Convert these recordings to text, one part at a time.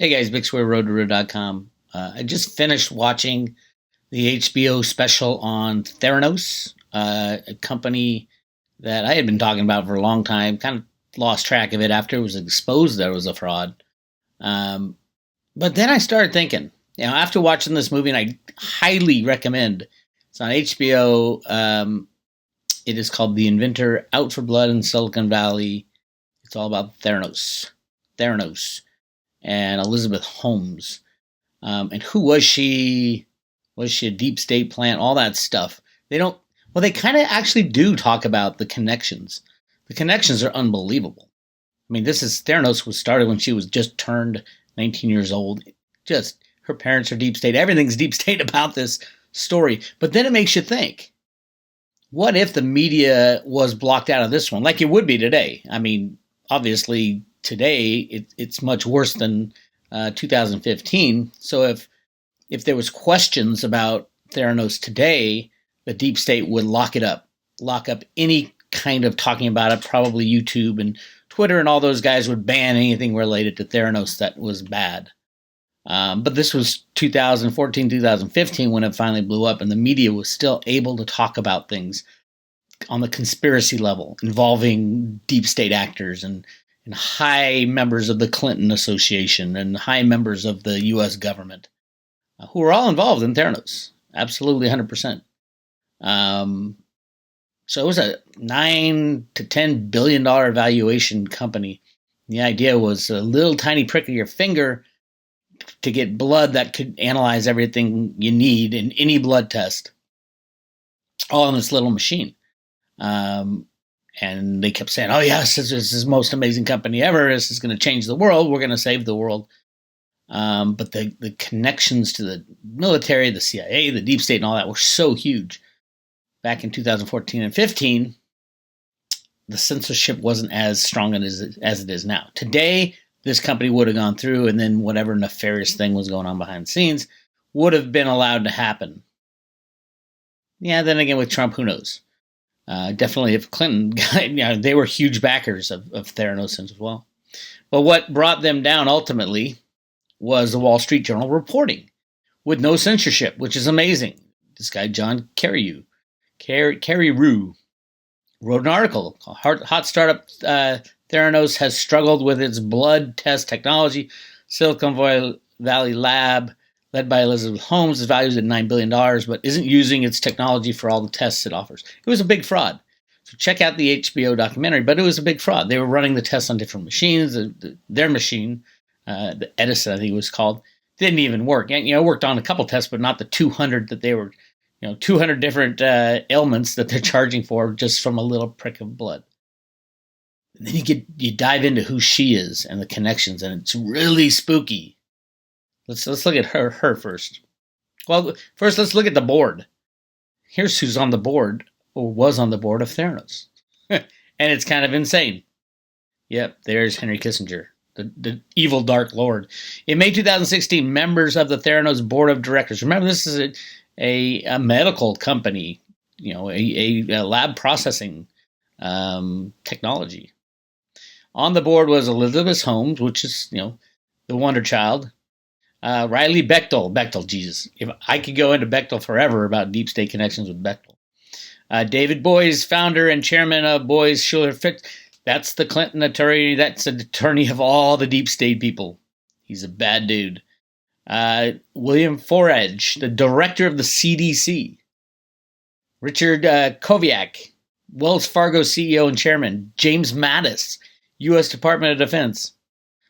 Hey guys, BigSquareRoad.com. I just finished watching the HBO special on Theranos, a company that I had been talking about for a long time. Kind of lost track of it after it was exposed that it was a fraud. But then I started thinking, after watching this movie, and I highly recommend. It's on HBO. It is called The Inventor: Out for Blood in Silicon Valley. It's all about Theranos. And Elizabeth Holmes. And who was she? Was she a deep state plant? All that stuff. They kind of actually do talk about the connections. The connections are unbelievable. I mean, Theranos was started when she was just turned 19 years old. Just, her parents are deep state. Everything's deep state about this story. But then it makes you think, what if the media was blocked out of this one? Like it would be today. I mean, obviously, today it's much worse than 2015. So if there was questions about Theranos today, the deep state would lock up any kind of talking about it. Probably YouTube and Twitter and all those guys would ban anything related to Theranos that was bad. But this was 2014, 2015 when it finally blew up, and the media was still able to talk about things on the conspiracy level involving deep state actors and high members of the Clinton Association and high members of the U.S. government who were all involved in Theranos. Absolutely 100%. So it was a $9 to $10 billion valuation company. The idea was a little tiny prick of your finger to get blood that could analyze everything you need in any blood test, all in this little machine. And they kept saying, oh, yes, this is the most amazing company ever. This is going to change the world. We're going to save the world. But the connections to the military, the CIA, the deep state, and all that were so huge. Back in 2014 and 15, the censorship wasn't as strong as it is now. Today, this company would have gone through, and then whatever nefarious thing was going on behind the scenes would have been allowed to happen. Yeah, then again, with Trump, who knows? Definitely, if Clinton, they were huge backers of Theranos as well. But what brought them down ultimately was the Wall Street Journal reporting with no censorship, which is amazing. This guy, John Carreyrou, wrote an article called Hot Startup Theranos has struggled with its blood test technology. Silicon Valley lab, led by Elizabeth Holmes, is valued at $9 billion, but isn't using its technology for all the tests it offers. It was a big fraud. So check out the HBO documentary, but it was a big fraud. They were running the tests on different machines. Their machine, the Edison, I think it was called, didn't even work. And, worked on a couple tests, but not the 200 that they were, 200 different ailments that they're charging for just from a little prick of blood. And then you dive into who she is and the connections, and it's really spooky. Let's look at her first. Well, first let's look at the board. Here's who's on the board, or was on the board of Theranos. And it's kind of insane. Yep, there's Henry Kissinger, the evil Dark Lord. In May 2016, members of the Theranos board of directors. Remember, this is a medical company, a lab processing technology. On the board was Elizabeth Holmes, which is, the wonder child. Riley Bechtel, Jesus. If I could go into Bechtel forever about deep state connections with Bechtel. David Boies, founder and chairman of Boies Schuyler Fitz. That's the Clinton attorney. That's an attorney of all the deep state people. He's a bad dude. William Forage, the director of the CDC. Richard Koviak, Wells Fargo CEO and chairman. James Mattis, U.S. Department of Defense.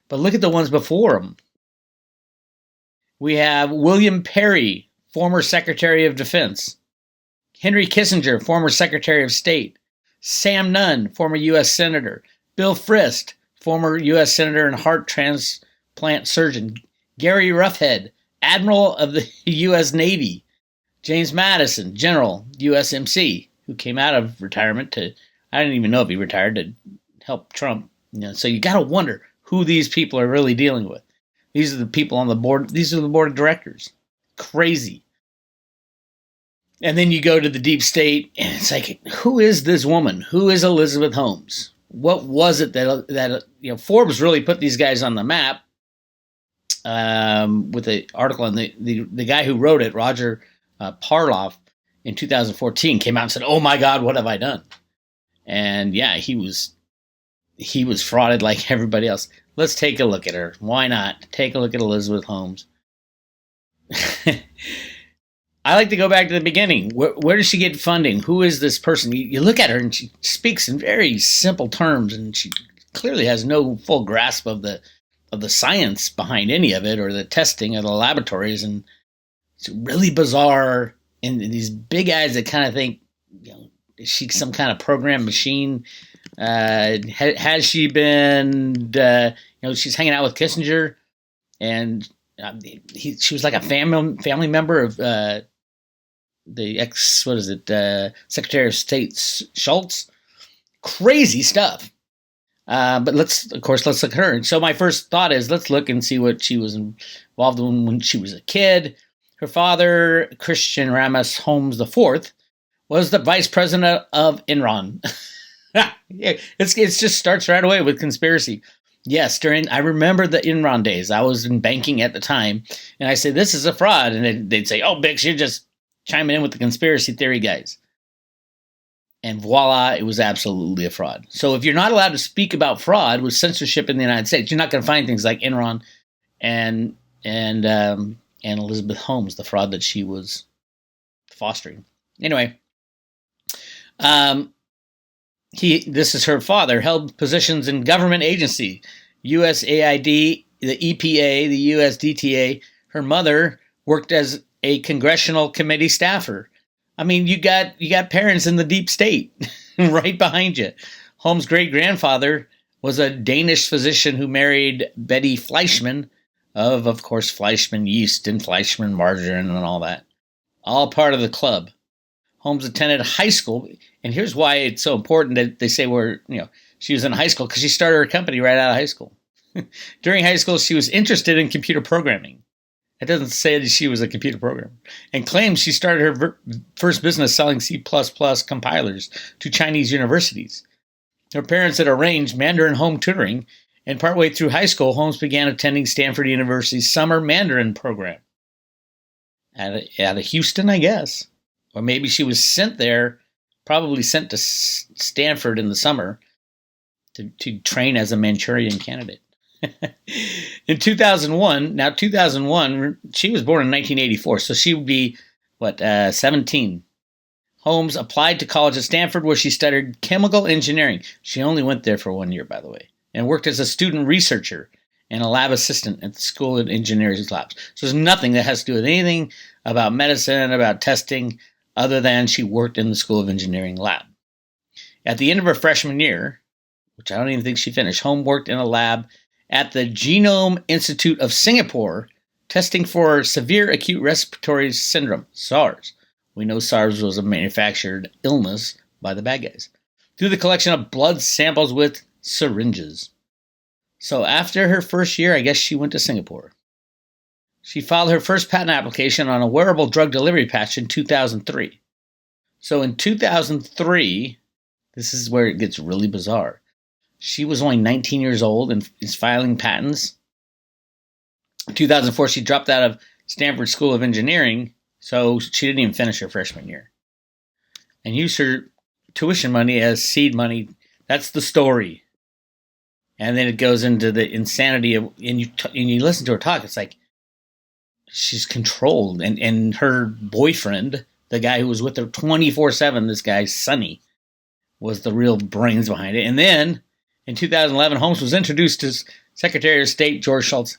But look at the ones before him. We have William Perry, former Secretary of Defense. Henry Kissinger, former Secretary of State. Sam Nunn, former U.S. Senator. Bill Frist, former U.S. Senator and heart transplant surgeon. Gary Roughead, Admiral of the U.S. Navy. James Madison, General, USMC, who came out of retirement I don't even know if he retired, to help Trump. So you got to wonder who these people are really dealing with. These are the people on the board. These are the board of directors. Crazy. And then you go to the deep state, and it's like, who is this woman? Who is Elizabeth Holmes? What was it that Forbes really put these guys on the map? with the article, and the guy who wrote it, Roger Parloff, in 2014, came out and said, "Oh my God, what have I done?" And yeah, he was frauded like everybody else. Let's take a look at her. Why not? Take a look at Elizabeth Holmes. I like to go back to the beginning. Where does she get funding? Who is this person? You look at her and she speaks in very simple terms, and she clearly has no full grasp of the science behind any of it, or the testing of the laboratories. And it's really bizarre. And these big eyes that kind of think, is she some kind of programmed machine? Has she been? She's hanging out with Kissinger, and she was like a family member of the Secretary of State Schultz. Crazy stuff. But let's look at her. And so my first thought is, let's look and see what she was involved in when she was a kid. Her father, Christian Ramus Holmes IV, was the vice president of Enron. It just starts right away with conspiracy. Yes, I remember the Enron days. I was in banking at the time, and I said, this is a fraud. And they'd say, oh, Bix, you're just chiming in with the conspiracy theory guys. And voila, it was absolutely a fraud. So if you're not allowed to speak about fraud with censorship in the United States, you're not going to find things like Enron and Elizabeth Holmes, the fraud that she was fostering. Anyway, this is her father, held positions in government agency, USAID, the EPA, the USDTA. Her mother worked as a congressional committee staffer. I mean, you got parents in the deep state right behind you. Holmes' great-grandfather was a Danish physician who married Betty Fleischmann of course, Fleischmann yeast and Fleischmann margarine and all that. All part of the club. Holmes attended high school, and here's why it's so important that they say she was in high school, because she started her company right out of high school. During high school, she was interested in computer programming. It doesn't say that she was a computer programmer, and claims she started her first business selling C++ compilers to Chinese universities. Her parents had arranged Mandarin home tutoring, and partway through high school, Holmes began attending Stanford University's summer Mandarin program. Out of Houston, I guess. Or maybe she was sent there, probably sent to Stanford in the summer to train as a Manchurian candidate. In 2001, she was born in 1984, so she would be, 17. Holmes applied to college at Stanford, where she studied chemical engineering. She only went there for 1 year, by the way, and worked as a student researcher and a lab assistant at the School of Engineering's labs. So there's nothing that has to do with anything about medicine, about testing, other than she worked in the School of Engineering lab. At the end of her freshman year, which I don't even think she finished, Holmes worked in a lab at the Genome Institute of Singapore, testing for severe acute respiratory syndrome, SARS. We know SARS was a manufactured illness by the bad guys, through the collection of blood samples with syringes. So after her first year, I guess she went to Singapore. She filed her first patent application on a wearable drug delivery patch in 2003. So in 2003, this is where it gets really bizarre. She was only 19 years old and is filing patents. In 2004, she dropped out of Stanford School of Engineering, so she didn't even finish her freshman year, and used her tuition money as seed money. That's the story. And then it goes into the insanity of, and you listen to her talk, it's like she's controlled. And her boyfriend, the guy who was with her 24/7, this guy, Sonny, was the real brains behind it. And then in 2011, Holmes was introduced to Secretary of State George Shultz.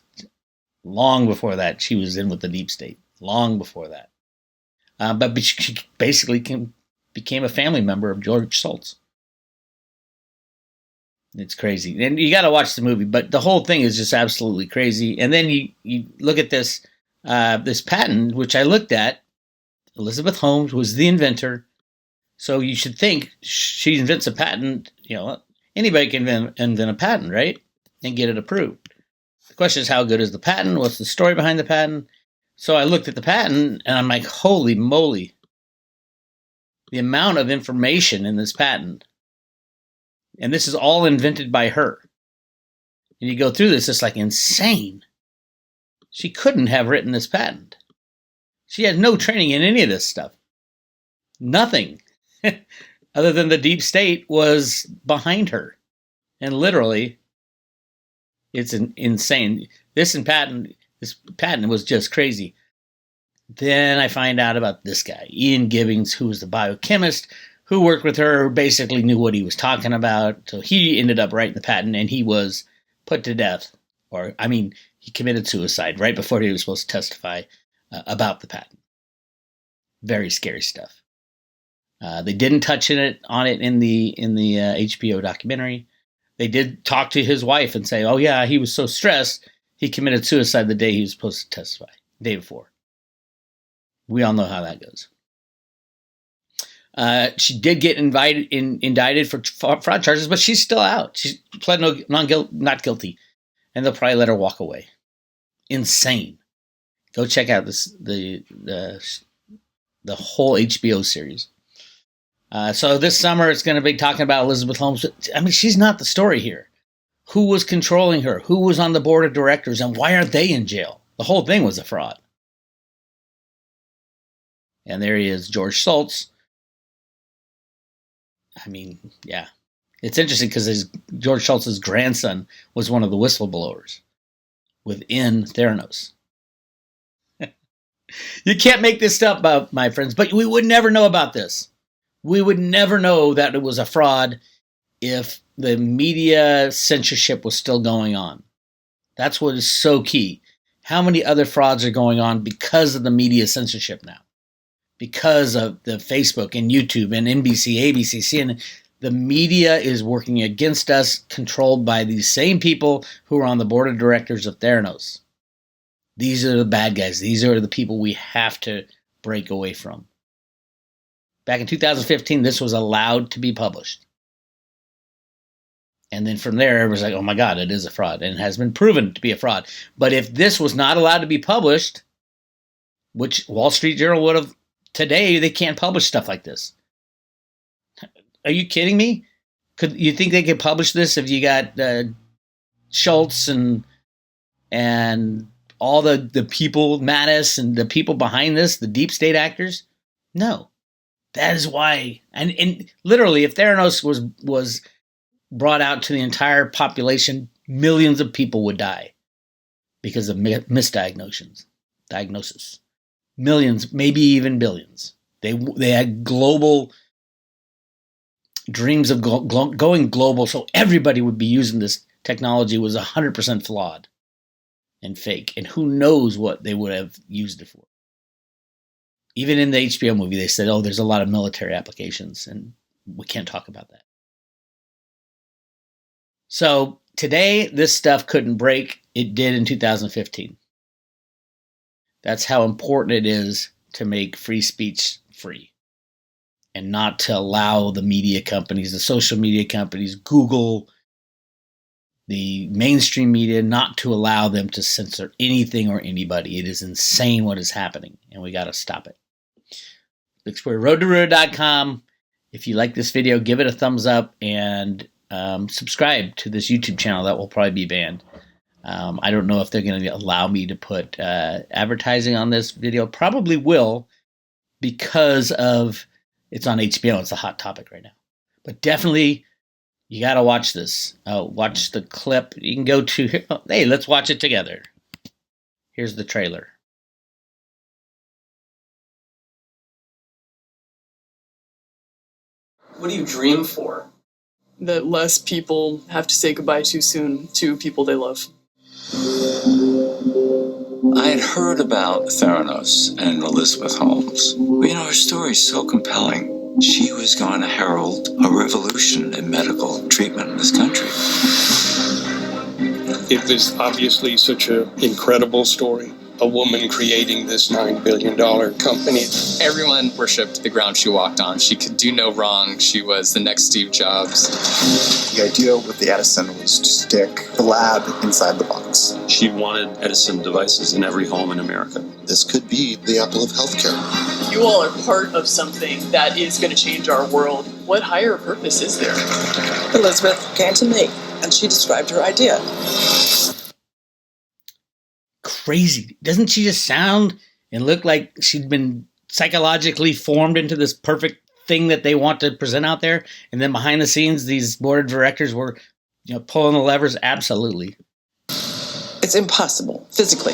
Long before that, she was in with the deep state. Long before that. But she basically became a family member of George Shultz. It's crazy. And you got to watch the movie, but the whole thing is just absolutely crazy. And then you look at this patent, which I looked at. Elizabeth Holmes was the inventor. So you should think she invents a patent. Anybody can invent a patent, right? And get it approved. The question is, how good is the patent? What's the story behind the patent? So I looked at the patent, and I'm like, holy moly. The amount of information in this patent. And this is all invented by her. And you go through this, it's like insane. She couldn't have written this patent. She had no training in any of this stuff. Nothing. Other than the deep state was behind her. And literally, it's insane. This patent was just crazy. Then I find out about this guy, Ian Gibbings, who was the biochemist who worked with her, basically knew what he was talking about. So he ended up writing the patent, and he was put to death. He committed suicide right before he was supposed to testify about the patent. Very scary stuff. They didn't touch on it in the HBO documentary. They did talk to his wife and say, "Oh yeah, he was so stressed he committed suicide the day he was supposed to testify, the day before." We all know how that goes. She did get indicted for fraud charges, but she's still out. She pled not guilty, and they'll probably let her walk away. Insane. Go check out the whole HBO series. So this summer it's going to be talking about Elizabeth Holmes. She's not the story here. Who was controlling her? Who was on the board of directors? And why aren't they in jail? The whole thing was a fraud. And there he is, George Shultz. Yeah. It's interesting because George Shultz's grandson was one of the whistleblowers within Theranos. You can't make this stuff up, my friends, but we would never know about this. We would never know that it was a fraud if the media censorship was still going on. That's what is so key. How many other frauds are going on because of the media censorship now? Because of the Facebook and YouTube and NBC, ABC, CNN. The media is working against us, controlled by these same people who are on the board of directors of Theranos. These are the bad guys. These are the people we have to break away from. Back in 2015, this was allowed to be published. And then from there, it was like, oh my God, it is a fraud. And it has been proven to be a fraud. But if this was not allowed to be published, which Wall Street Journal would have, today they can't publish stuff like this. Are you kidding me? Could you think they could publish this if you got Schultz and all the people, Mattis and the people behind this, the deep state actors? No. That is why. And literally, if Theranos was brought out to the entire population, millions of people would die because of misdiagnosis. Millions, maybe even billions. They had global dreams of going global, so everybody would be using this technology. Was 100% flawed and fake, and who knows what they would have used it for. Even in the HBO movie, they said, "Oh, there's a lot of military applications," and we can't talk about that. So today, this stuff couldn't break. It did in 2015. That's how important it is to make free speech free and not to allow the media companies, the social media companies, Google, the mainstream media, not to allow them to censor anything or anybody. It is insane what is happening, and we got to stop it. BigSquareRoadToRudo.com. If you like this video, give it a thumbs up and subscribe to this YouTube channel. That will probably be banned. I don't know if they're going to allow me to put advertising on this video. Probably will, because of it's on HBO. It's a hot topic right now. But definitely, you got to watch this. Watch the clip. You can go to, hey, let's watch it together. Here's the trailer. What do you dream for? That less people have to say goodbye too soon to people they love. I had heard about Theranos and Elizabeth Holmes. Her story's so compelling. She was going to herald a revolution in medical treatment in this country. It was obviously such an incredible story. A woman creating this $9 billion company. Everyone worshipped the ground she walked on. She could do no wrong. She was the next Steve Jobs. The idea with the Edison was to stick the lab inside the box. She wanted Edison devices in every home in America. This could be the apple of healthcare. You all are part of something that is going to change our world. What higher purpose is there? Elizabeth came to me, and she described her idea. crazy. Doesn't she just sound and look like she'd been psychologically formed into this perfect thing that they want to present out there? And then behind the scenes, these board of directors were, pulling the levers. Absolutely. It's impossible physically.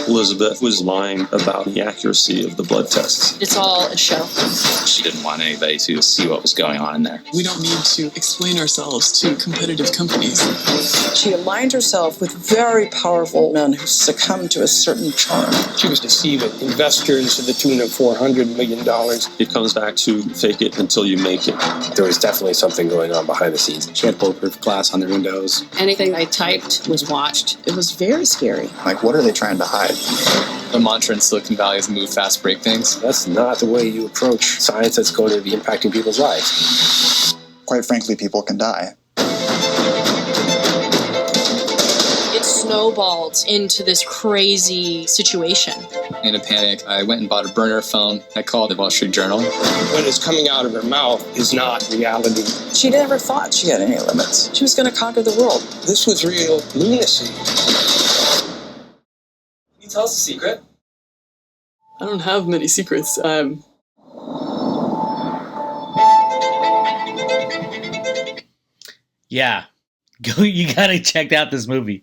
Elizabeth was lying about the accuracy of the blood tests. It's all a show. She didn't want anybody to see what was going on in there. We don't need to explain ourselves to competitive companies. She aligned herself with very powerful men who succumbed to a certain charm. She was deceiving investors to the tune of $400 million. It comes back to fake it until you make it. There was definitely something going on behind the scenes. She had bulletproof glass on the windows. Anything I typed was watched. It was very scary. Like, what are they trying to hide? The mantra in Silicon Valley is move fast, break things. That's not the way you approach science that's going to be impacting people's lives. Quite frankly, people can die. It snowballed into this crazy situation. In a panic, I went and bought a burner phone. I called the Wall Street Journal. What is coming out of her mouth is not reality. She never thought she had any limits. She was going to conquer the world. This was real lunacy. Can you tell us a secret? I don't have many secrets. Yeah, go. You gotta check out this movie.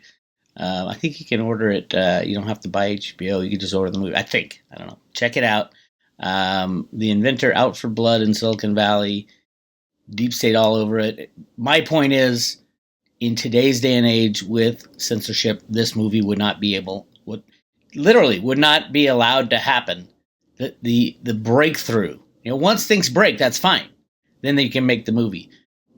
I think you can order it. You don't have to buy HBO. You can just order the movie. I think. I don't know. Check it out. The Inventor, Out for Blood in Silicon Valley. Deep State all over it. My point is, in today's day and age with censorship, this movie would not be would not be allowed to happen. The breakthrough. Once things break, that's fine. Then they can make the movie.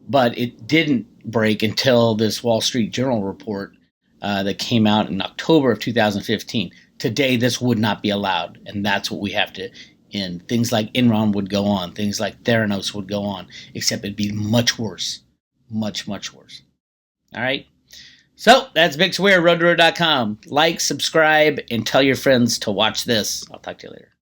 But it didn't break until this Wall Street Journal report that came out in October of 2015. Today, this would not be allowed, and that's what we have to end. Things like Enron would go on. Things like Theranos would go on, except it'd be much worse. Much, much worse. All right? So, that's Vic's Weir, roadtoroad.com. Like, subscribe, and tell your friends to watch this. I'll talk to you later.